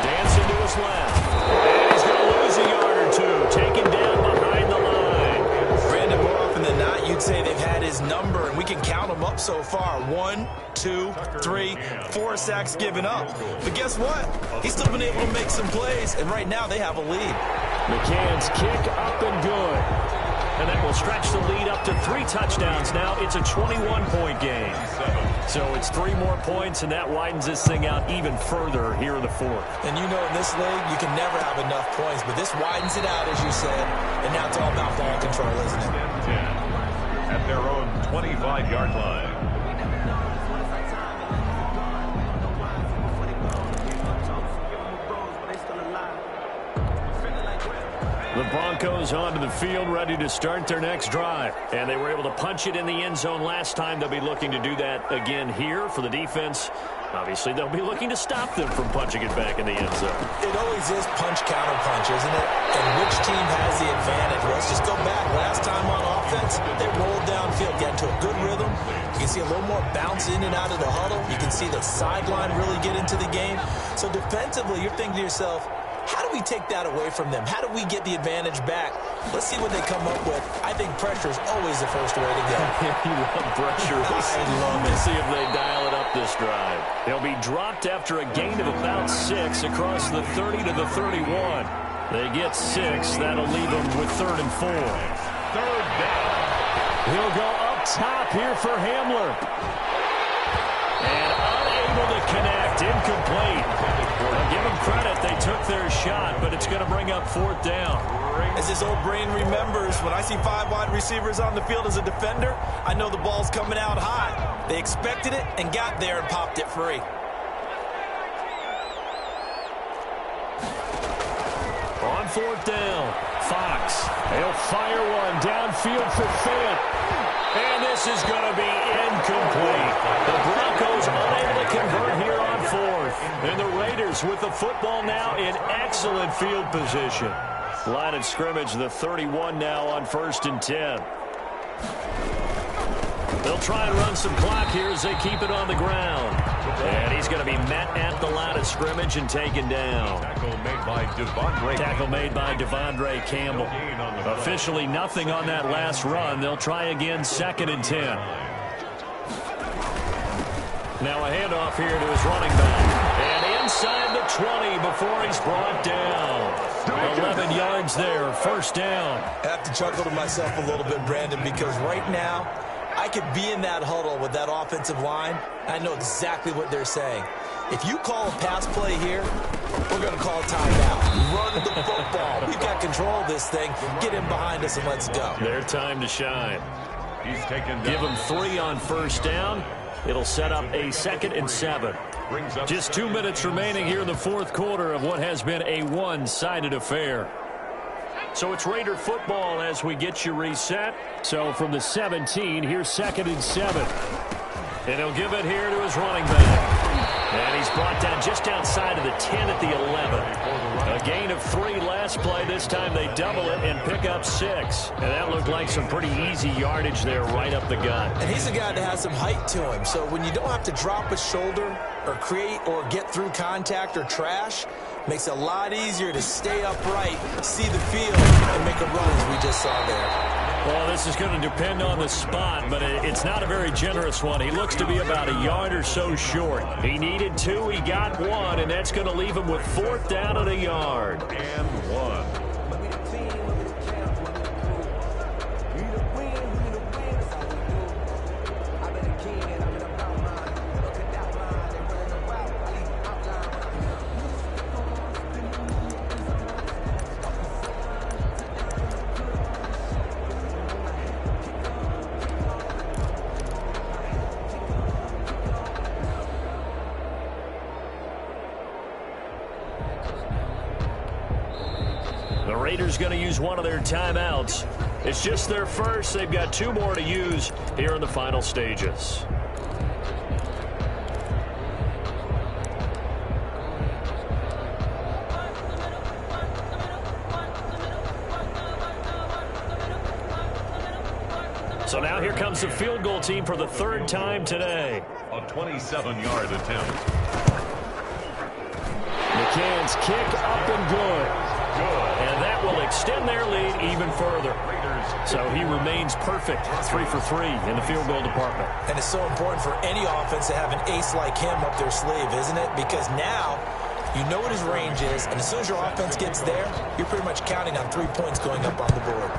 Dancing to his left. And he's going to lose a yard or two. Taken down behind the line. Brandon, more often than not, you'd say they've had his number, and we can count them up so far. 1, 2, 3, 4 sacks given up. But guess what? He's still been able to make some plays, and right now they have a lead. McCann's kick up and good. And that will stretch the lead up to 3 touchdowns now. It's a 21-point game. So it's 3 more points, and that widens this thing out even further here in the 4th. And you know in this league, you can never have enough points, but this widens it out, as you said. And now it's all about ball control, isn't it? At their own 25-yard line. The Broncos onto the field, ready to start their next drive. And they were able to punch it in the end zone last time. They'll be looking to do that again here for the defense. Obviously, they'll be looking to stop them from punching it back in the end zone. It always is punch, counter punch, isn't it? And which team has the advantage? Well, let's just go back. Last time on offense, they rolled downfield, get into a good rhythm. You can see a little more bounce in and out of the huddle. You can see the sideline really get into the game. So defensively, you're thinking to yourself, how do we take that away from them? How do we get the advantage back? Let's see what they come up with. I think pressure is always the first way to go. You love pressure. I love it. Let's see if they dial it up this drive. They'll be dropped after a gain of about 6 across the 30 to the 31. They get 6. That'll leave them with 3rd and 4. 3rd down. He'll go up top here for Hamler. And unable to connect. Incomplete. Well, give them credit. They took their shot, but it's going to bring up 4th down. As his old brain remembers, when I see 5 wide receivers on the field as a defender, I know the ball's coming out high. They expected it and got there and popped it free. On 4th down, Fox. He'll fire one downfield for Fant. And this is going to be incomplete. The Broncos unable to convert here on 4th. And the Raiders with the football now in excellent field position. Line of scrimmage, the 31 now on 1st and 10. They'll try and run some clock here as they keep it on the ground. And he's going to be met at the line of scrimmage and taken down. Tackle made by Devondre Campbell. Officially nothing on that last run. They'll try again, 2nd and 10. Now a handoff here to his running back. And inside the 20 before he's brought down. 11 yards there, 1st down. I have to chuckle to myself a little bit, Brandon, because right now I could be in that huddle with that offensive line. I know exactly what they're saying. If you call a pass play here, we're going to call a timeout. Run the football. We've got control of this thing. Get in behind us and let's go. Their time to shine. He's taken down. Give them 3 on 1st down. It'll set up a 2nd and 7. Just 2 minutes remaining here in the 4th quarter of what has been a one-sided affair. So it's Raider football as we get you reset. So from the 17, here's 2nd and 7. And he'll give it here to his running back. And he's brought down just outside of the 10 at the 11. A gain of 3 last play. This time they double it and pick up 6. And that looked like some pretty easy yardage there right up the gut. And he's a guy that has some height to him. So when you don't have to drop a shoulder or create or get through contact or trash, makes it a lot easier to stay upright, see the field, and make a run as we just saw there. Well, this is going to depend on the spot, but it's not a very generous one. He looks to be about a yard or so short. He needed 2, he got 1, and that's going to leave him with 4th down and a yard. And 1. The Raiders going to use one of their timeouts. It's just their first. They've got 2 more to use here in the final stages. So now here comes the field goal team for the third time today. A 27-yard attempt. McCann's kick up and good. And that will extend their lead even further. So he remains perfect, 3 for 3 in the field goal department. And it's so important for any offense to have an ace like him up their sleeve, isn't it? Because now you know what his range is, and as soon as your offense gets there, you're pretty much counting on 3 points going up on the board.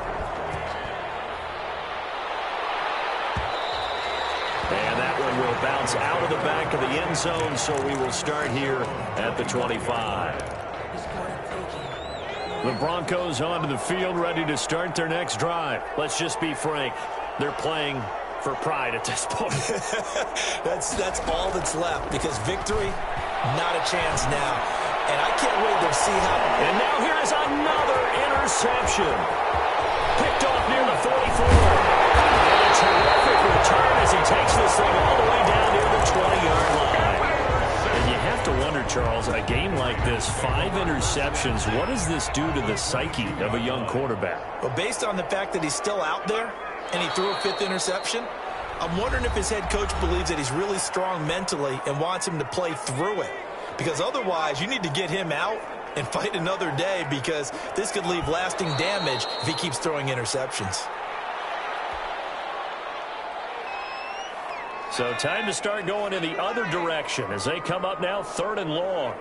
And that one will bounce out of the back of the end zone, so we will start here at the 25. The Broncos onto the field, ready to start their next drive. Let's just be frank, they're playing for pride at this point. That's all that's left, because victory, not a chance now. And I can't wait to see how... And now here is another interception. Picked off near the 44. And a terrific return as he takes this thing all the way down near the 20-yard line. And you have to wonder, Charles, a game like this, 5 interceptions, what does this do to the psyche of a young quarterback? Well, based on the fact that he's still out there and he threw a 5th interception, I'm wondering if his head coach believes that he's really strong mentally and wants him to play through it. Because otherwise, you need to get him out and fight another day, because this could leave lasting damage if he keeps throwing interceptions. So time to start going in the other direction as they come up now 3rd and long.